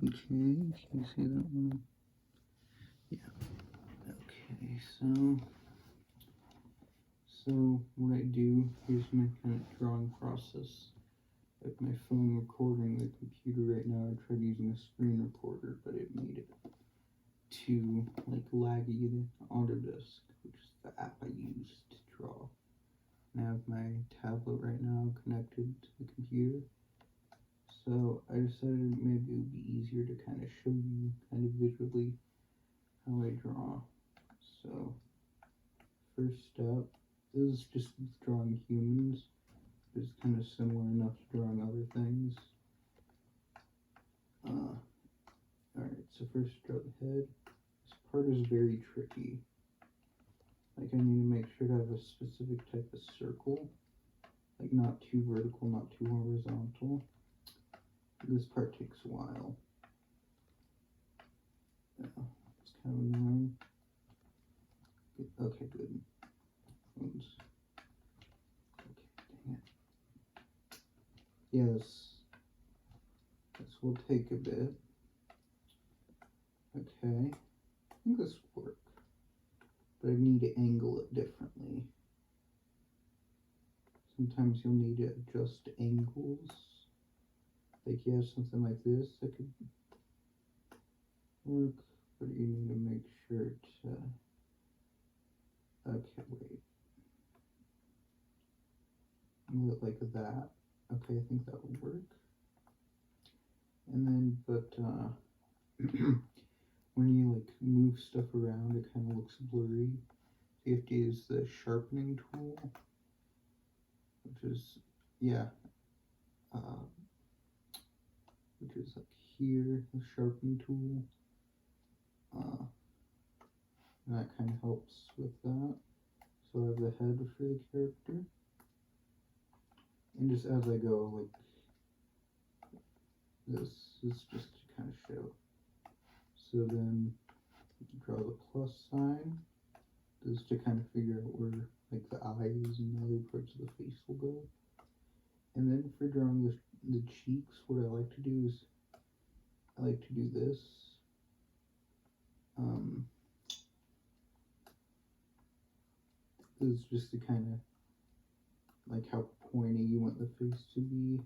Okay, can you see that one? Yeah. Okay, so what I do, here's my kind of drawing process. Like my phone recording the computer right now, I tried using a screen recorder, but it made it too like laggy to Autodesk, which is the app I use to draw. And I have my tablet right now connected to the computer. So I decided maybe it would be easier to kind of show you kind of visually how I draw. So first step, this is just drawing humans. It's kind of similar enough to drawing other things. Alright, so first draw the head. This part is very tricky. Like I need to make sure to have a specific type of circle. Like not too vertical, not too horizontal. This part takes a while. Yeah, it's kind of annoying. Okay, good. Oops. Okay, dang it. Yes, this will take a bit. Okay, I think this will work, but I need to angle it differently. Sometimes you'll need to adjust angles. Like you have something like this that could work, but you need to make sure to, okay, wait. Move it like that. Okay, I think that would work. And then, but when you like move stuff around, it kind of looks blurry. So you have to use the sharpening tool, which is, yeah, which is like here, the sharpening tool. And that kind of helps with that. So I have the head for the character. And just as I go, like, this is just to kind of show. So then draw the plus sign. This is to kind of figure out where like the eyes and other parts of the face will go. And then for drawing the cheeks, what I like to do is I like to do this. This is just to kind of like how pointy you want the face to be.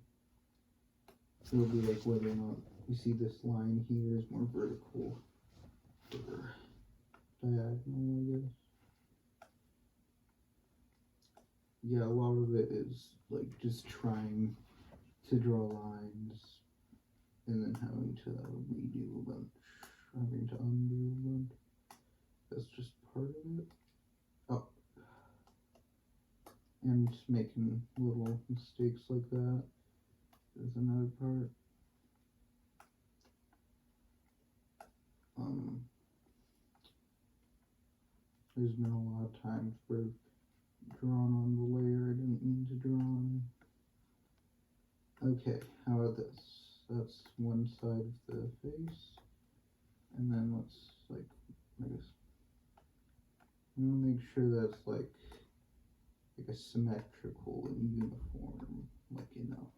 It'll be like whether or not you see this line here is more vertical or diagonal, I guess. Yeah, a lot of it is like just trying to draw lines and then having to redo a bunch, having to undo a bunch. That's just part of it. Oh, and just making little mistakes like that is another part. There's been a lot of times where I've drawn on the layer I didn't mean to draw on. Okay, how about this? That's one side of the face. And then let's like, I guess, I'm gonna make sure that's like a symmetrical and uniform, like enough.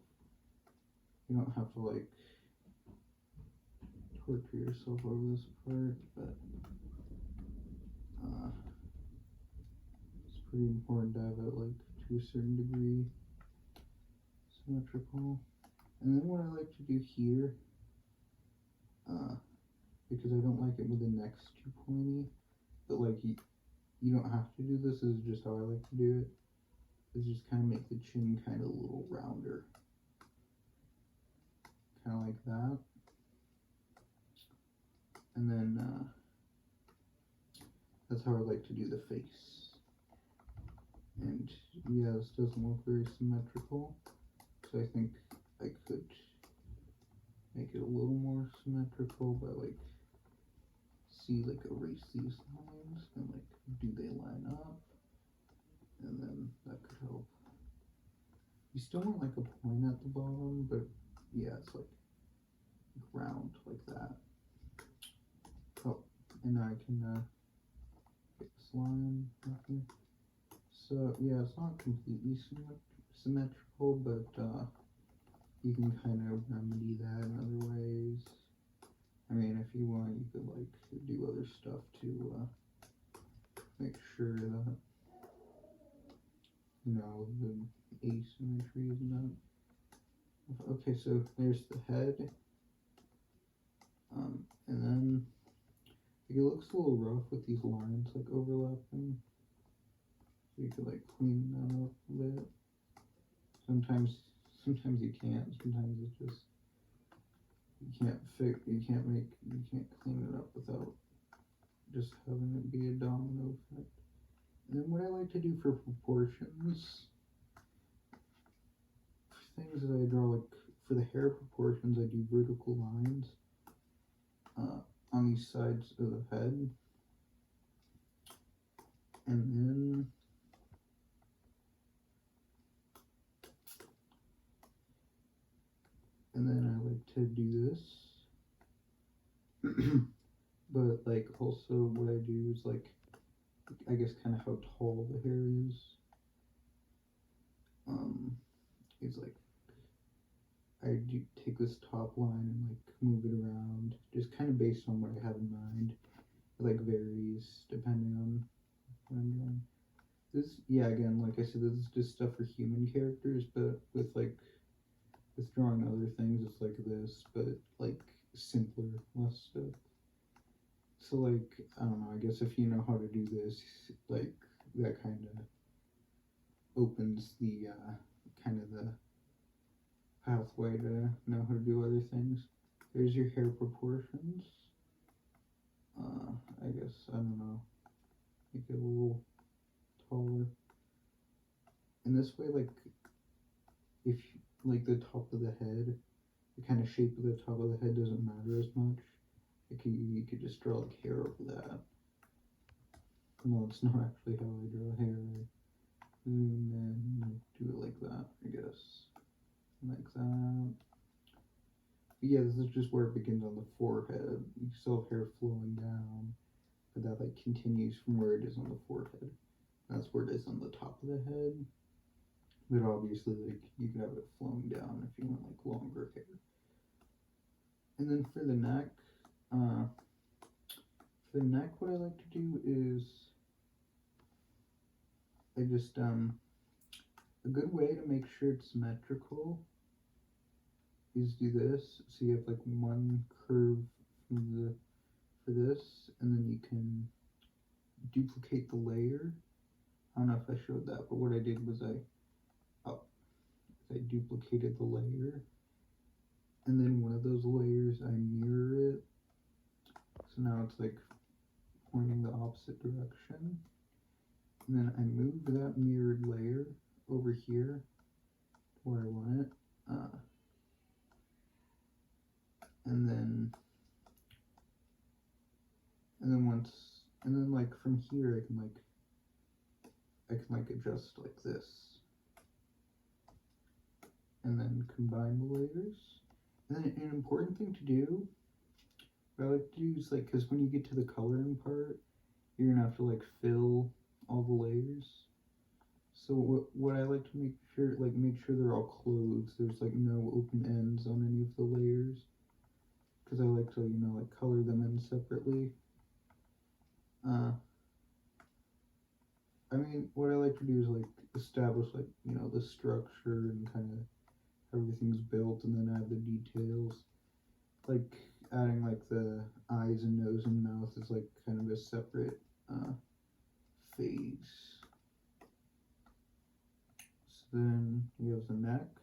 You don't have to like torture yourself over this part, but it's pretty important to have it like to a certain degree symmetrical. And then what I like to do here, because I don't like it with the necks too pointy, but like you don't have to do this, this is just how I like to do it, is just kind of make the chin kind of a little rounder. Kind of like that. And then that's how I like to do the face. And yeah, this doesn't look very symmetrical, so I think I could make it a little more symmetrical by like erase these lines and like do they line up, and then that could help. You still want like a point at the bottom, but yeah, it's like round like that. Oh, and now I can get this line right here. So yeah, it's not completely symmetrical, but you can kind of remedy that in other ways. do other stuff to make sure that, you know, the asymmetry is not. Okay, so there's the head, and then like, it looks a little rough with these lines like overlapping. So you could like clean that up a bit. Sometimes you can't. Sometimes it's just you can't clean it up without just having it be a domino effect. And then what I like to do for proportions, things that I draw, like for the hair proportions, I do vertical lines on these sides of the head, and then I like to do this. But like also what I do is like, I guess kind of how tall the hair is. It's like I do take this top line and like move it around, just kind of based on what I have in mind. It like varies depending on what I'm doing. This, yeah, again, like I said, this is just stuff for human characters, but with drawing other things, it's like this, but like simpler, less stuff. So like, I don't know, I guess if you know how to do this, like that kind of opens the kind of the pathway to know how to do other things. There's your hair proportions. I guess, I don't know, make it a little taller. And this way, like, if like the top of the head, the kind of shape of the top of the head doesn't matter as much. You could just draw like hair over that. No, it's not actually how I draw hair. I zoom in and do it like that, I guess. Like that. But yeah, this is just where it begins on the forehead. You still have hair flowing down, but that like continues from where it is on the forehead. That's where it is on the top of the head. But obviously, like, you could have it flowing down if you want like longer hair. And then for the neck, what I like to do is I just a good way to make sure it's symmetrical is do this. So you have like one curve for this, and then you can duplicate the layer. I don't know if I showed that, but what I did was I duplicated the layer, and then one of those layers I mirror it. So now it's like pointing the opposite direction. And then I move that mirrored layer over here where I want it. And then like from here I can adjust like this. And then combine the layers. And then an important thing to do, what I like to do is like, because when you get to the coloring part, you're gonna have to like fill all the layers. So what I like to make sure they're all closed. There's like no open ends on any of the layers, because I like to, you know, like color them in separately. I mean, what I like to do is like establish like, you know, the structure and kind of everything's built, and then add the details. Like adding like the eyes and nose and mouth is like kind of a separate phase. So then we have the neck.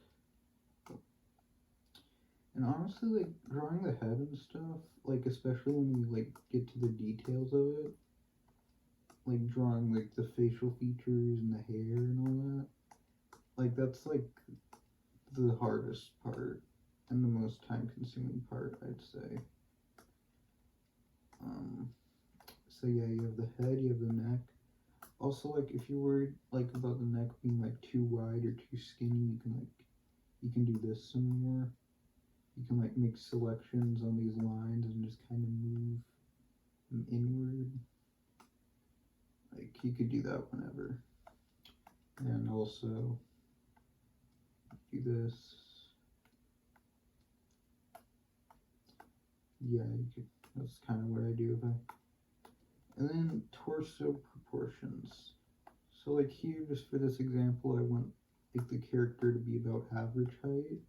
And honestly, like drawing the head and stuff, like especially when you like get to the details of it, like drawing like the facial features and the hair and all that, like that's like the hardest part and the most time consuming part, I'd say. So yeah, you have the head, you have the neck. Also, like if you're worried like about the neck being like too wide or too skinny, you can do this some more. You can like make selections on these lines and just kind of move them inward. Like you could do that whenever. And also do this. yeah, that's kind of what I do. And then torso proportions. So like here, just for this example, I want like the character to be about average height.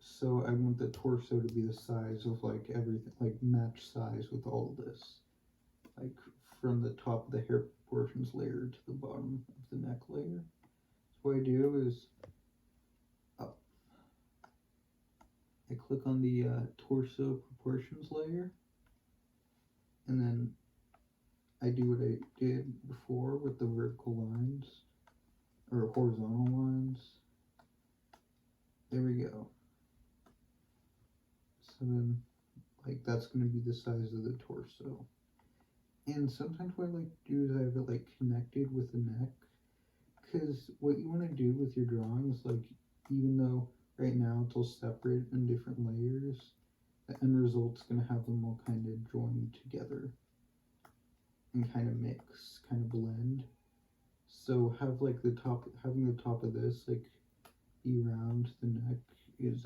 So I want the torso to be the size of like everything, like match size with all of this. Like from the top of the hair proportions layer to the bottom of the neck layer. So what I do is I click on the torso proportions layer, and then I do what I did before with the vertical lines, or horizontal lines. There we go. So then, like, that's going to be the size of the torso. And sometimes what I like to do is I have it, like, connected with the neck. Because what you want to do with your drawings, like, even though right now it's all separate in different layers, the end result's going to have them all kind of joined together and kind of mix, kind of blend. So have like having the top of this like be around the neck is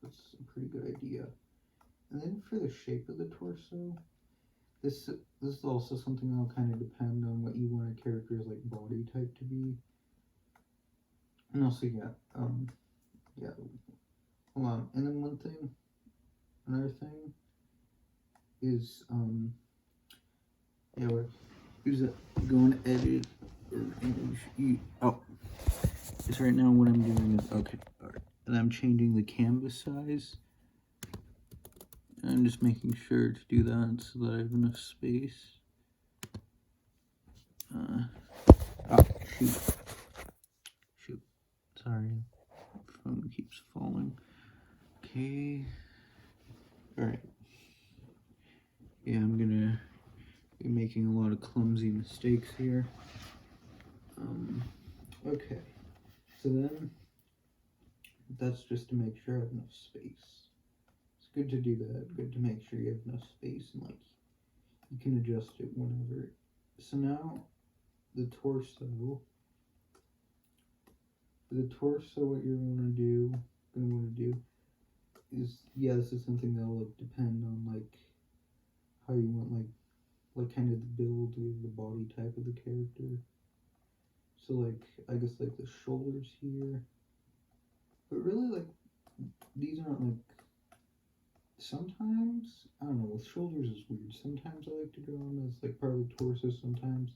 that's a pretty good idea. And then for the shape of the torso, this is also something that'll kind of depend on what you want a character's like body type to be. And also yeah, hold on. And then another thing is yeah, who's it? Go and edit or image. Oh, it's right now what I'm doing is okay. All right, and I'm changing the canvas size. And I'm just making sure to do that so that I have enough space. Oh shoot! Sorry, phone keeps falling. Okay. All right. Yeah, I'm gonna be making a lot of clumsy mistakes here. Okay. So then, that's just to make sure I have enough space. It's good to do that. Good to make sure you have enough space and like you can adjust it whenever. So now, the torso. For the torso, what you're gonna want to do is, yeah, this is something that'll like depend on like how you want like kind of the build of the body type of the character. So like I guess like the shoulders here, but really like these aren't like. Sometimes I don't know. With shoulders is weird. Sometimes I like to draw them as like part of the torso. Sometimes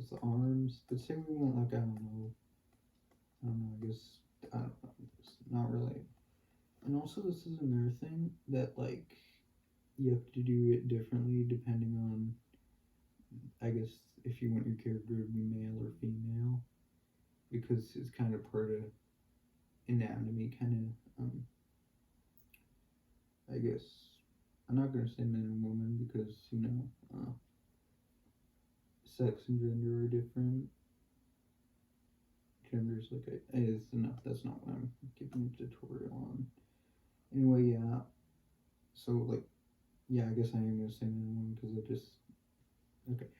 it's the arms. But say we want like I don't know. I guess I don't know. It's not really. And also, this is another thing that like you have to do it differently depending on, I guess, if you want your character to be male or female, because it's kind of part of anatomy, kind of. I guess I'm not gonna say man and woman because sex and gender are different. Gender's like is enough. That's not what I'm giving a tutorial on. Anyway, yeah. So like, yeah, I guess I am gonna say man and woman because I just okay.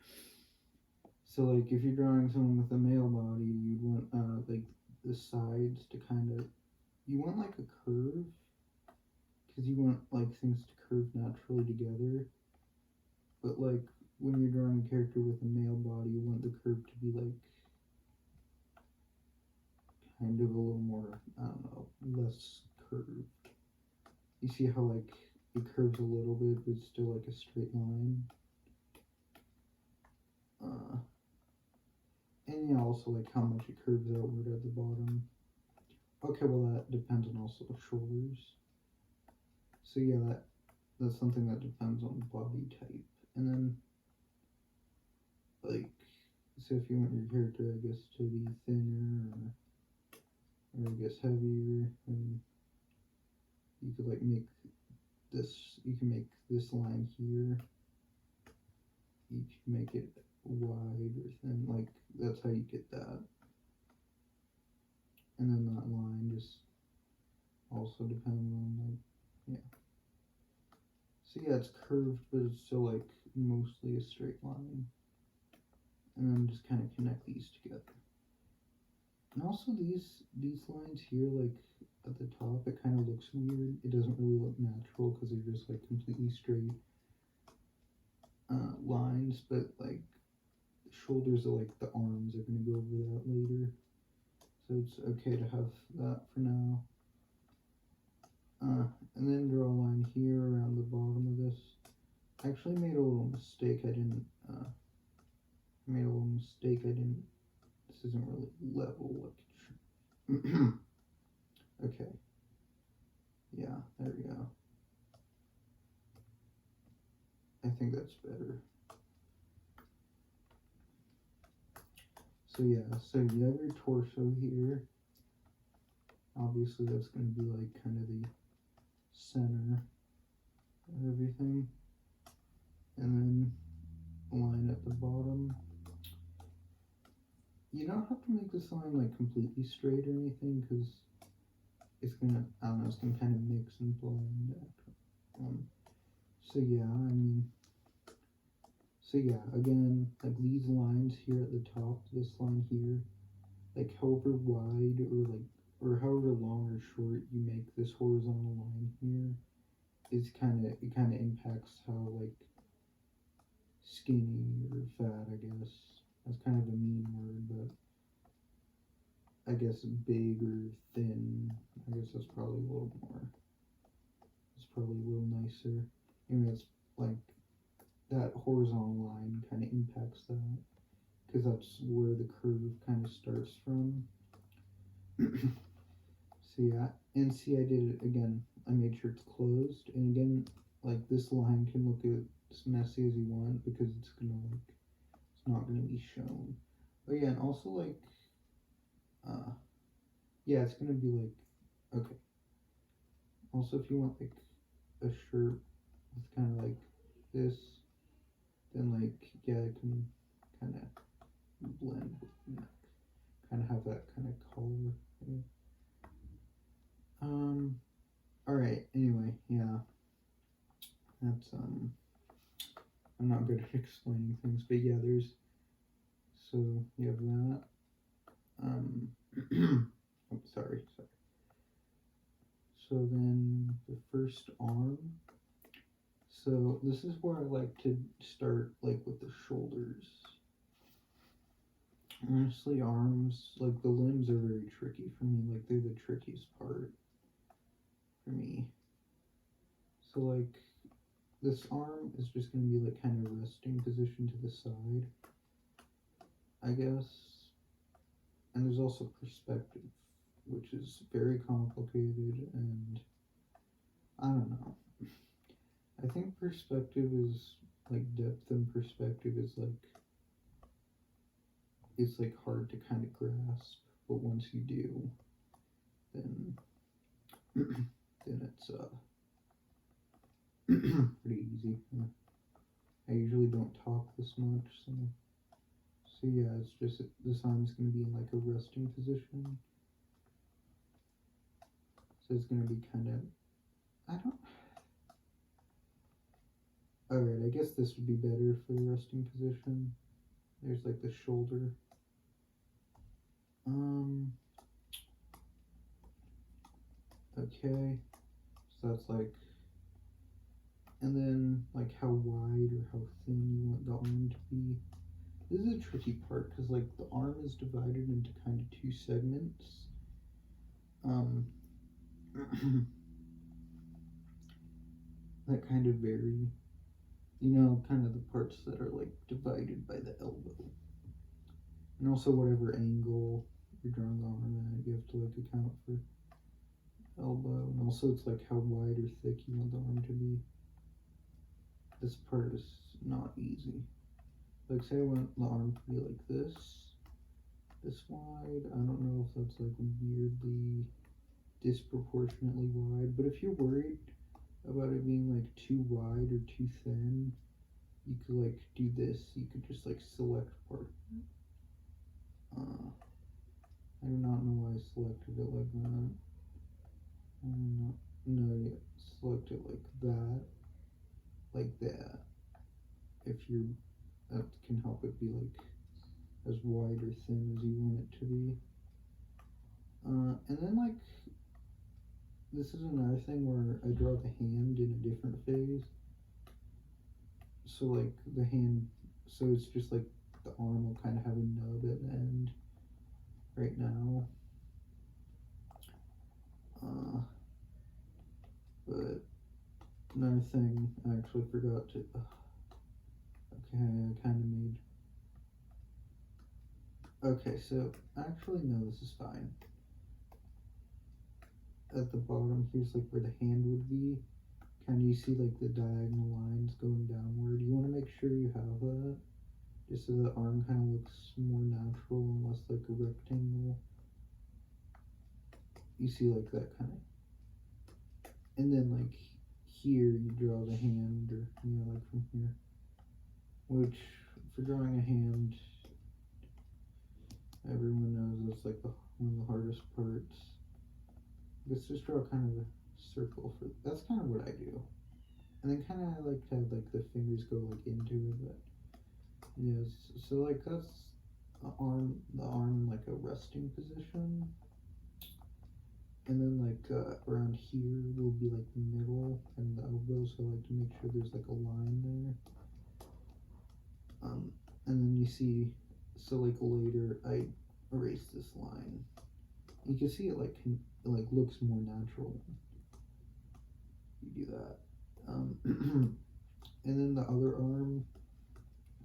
So like, if you're drawing someone with a male body, you'd want like the sides to kind of you want like a curve because you want like things to curve naturally together. But like when you're drawing a character with a male body, you want the curve to be like kind of a little more, I don't know, less curved. You see how like it curves a little bit, but it's still like a straight line. And yeah, also like how much it curves outward at the bottom. Okay, well that depends on also the shoulders. So yeah, that's something that depends on body type. And then like, so if you want your character, I guess, to be thinner or I guess heavier, and you could like make this. You can make this line here. You can make it wide or thin. Like that's how you get that. And then that line just also depends on like yeah. So yeah, it's curved, but it's still like mostly a straight line. And then just kind of connect these together. And also these lines here, like at the top, it kind of looks weird. It doesn't really look natural because they're just like completely straight lines, but like the shoulders are like the arms are going to go over that later. So it's okay to have that for now. And then draw a line here around the bottom of this. I actually made a little mistake. I didn't, this isn't really level like it should. Okay. Yeah, there we go. I think that's better. So yeah, so you have your torso here. Obviously that's going to be like kind of the center of everything. And then line at the bottom. You don't have to make this line like completely straight or anything because it's gonna, I don't know, it's gonna kind of mix and blend. So yeah, again, like these lines here at the top, this line here, like however wide or however long or short you make this horizontal line here, it kind of impacts how like skinny or fat, I guess. That's kind of a mean word, but I guess big or thin, I guess that's probably a little more, it's probably a little nicer. Anyway, it's like that horizontal line kind of impacts that because that's where the curve kind of starts from. So yeah, and see I did it again. I made sure it's closed, and again, like this line can look as messy as you want because it's not gonna be shown. But yeah, and also like, yeah, it's gonna be like, okay. Also, if you want like a shirt with kind of like this, then like, yeah, it can kind of blend with the neck, kind of have that kind of color. Yeah. All right. Anyway, yeah, that's I'm not good at explaining things, but yeah, there's, so you have that. Oh, sorry. So then the first arm. So this is where I like to start, like with the shoulders. Honestly, arms, like the limbs are very tricky for me. Like they're the trickiest part for me. So like this arm is just going to be like kind of resting position to the side, I guess. And there's also perspective, which is very complicated, and I don't know. I think perspective is like depth, and perspective is like, it's like hard to kind of grasp, but once you do, then then it's pretty easy. Yeah. I usually don't talk this much, so yeah, it's just this arm's gonna be in like a resting position. So it's gonna be kind of, alright, I guess this would be better for the resting position. There's like the shoulder. Okay, so that's like, and then like how wide or how thin you want the arm to be. This is a tricky part because like the arm is divided into kind of two segments. That kind of vary. You know, kind of the parts that are like divided by the elbow. And also whatever angle you're drawing the arm at, you have to like account for elbow. And also it's like how wide or thick you want the arm to be. This part is not easy. Like say I want the arm to be like this wide. I don't know if that's like weirdly disproportionately wide, but if you're worried about it being like too wide or too thin, you could like do this. You could just like select part. I do not know why I selected it like that. No, yeah, select it like that. Like that. If you're, that can help it be like as wide or thin as you want it to be. And then like this is another thing where I draw the hand in a different phase. So like the hand, so it's just like the arm will kind of have a nub at the end right now. But another thing I actually forgot to, okay, I kind of made, okay, so actually no, this is fine. At the bottom here's like where the hand would be, kind of you see like the diagonal lines going downward. You want to make sure you have that, just so the arm kind of looks more natural and less like a rectangle. You see like that kind of, and then like here you draw the hand, or like from here, which for drawing a hand everyone knows that's like one of the hardest parts. Let's just draw kind of a circle for, that's kind of what I do, and then kind of like to have like the fingers go like into it. But yes, so like that's the arm in like a resting position. And then like around here will be like the middle and the elbow, so I like to make sure there's like a line there. And then you see, so like later I erase this line. You can see it like looks more natural. You do that. And then the other arm.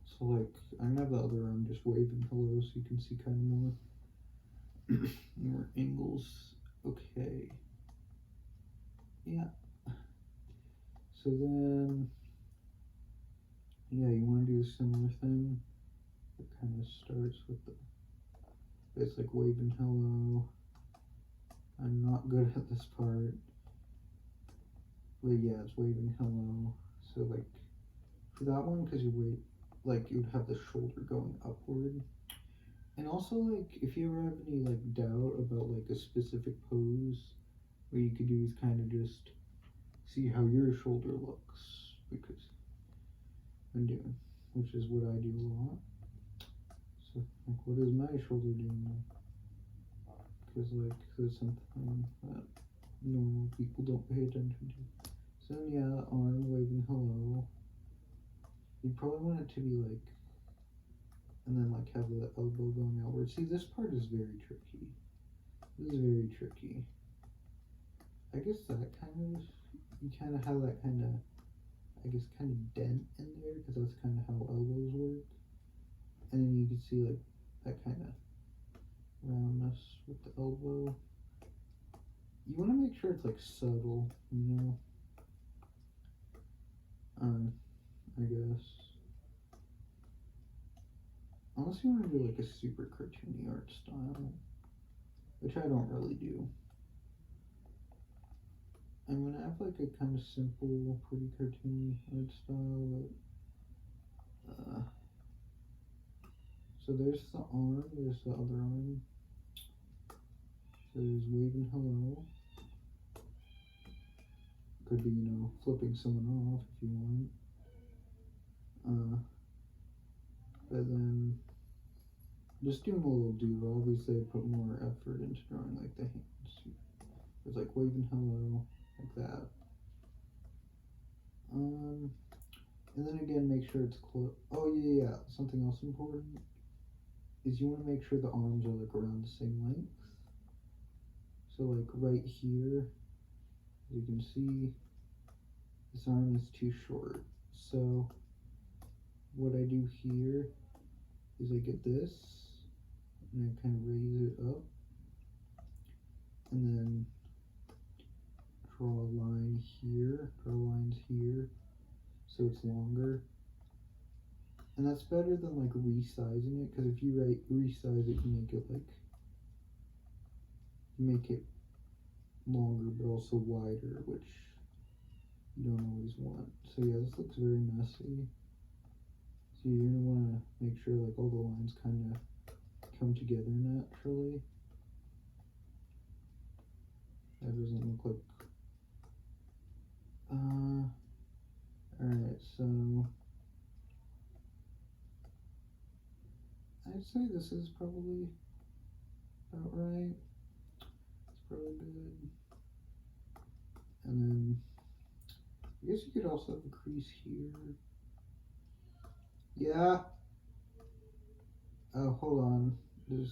So like I'm gonna have the other arm just waving hello, so you can see kind of more angles. Okay. Yeah. So then, yeah, you want to do a similar thing. It kind of starts with it's like waving hello. I'm not good at this part. But yeah, it's waving hello. So like, for that one, because you wait, like you'd have the shoulder going upward. And also like, if you ever have any like doubt about like a specific pose, what you could do is kind of just see how your shoulder looks, because I'm doing, which is what I do a lot. So like, what is my shoulder doing? Because like, there's something that normal people don't pay attention to. So yeah, arm waving hello. You probably want it to be like, and then like have the elbow going outward. See, this part is very tricky. This is very tricky. I guess that kind of, you kind of have that kind of, I guess, kind of dent in there, because that's kind of how elbows work. And then you can see like that kind of roundness with the elbow. You want to make sure it's like subtle, I guess. Unless you want to do like a super cartoony art style, which I don't really do. I'm gonna have like a kind of simple, pretty cartoony art style, but so there's the arm, there's the other arm. So there's waving hello. Could be, flipping someone off if you want. But then just doing a little do. Obviously I put more effort into drawing like the hands. There's like waving hello, like that. And then again, make sure it's close. Oh yeah, something else important is you want to make sure the arms are like around the same length. So like right here, as you can see, this arm is too short. So what I do here is I get this, and I kind of raise it up, and then draw a line here, draw lines here, so it's longer. And that's better than like resizing it, because if you resize it, you make it longer but also wider, which you don't always want. So yeah, this looks very messy. So you're gonna want to make sure like all the lines kind of come together naturally. That doesn't look like. Alright, so I'd say this is probably about right. It's probably good. And then I guess you could also have a crease here. Yeah. Oh, hold on. This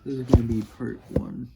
is going to be part 1.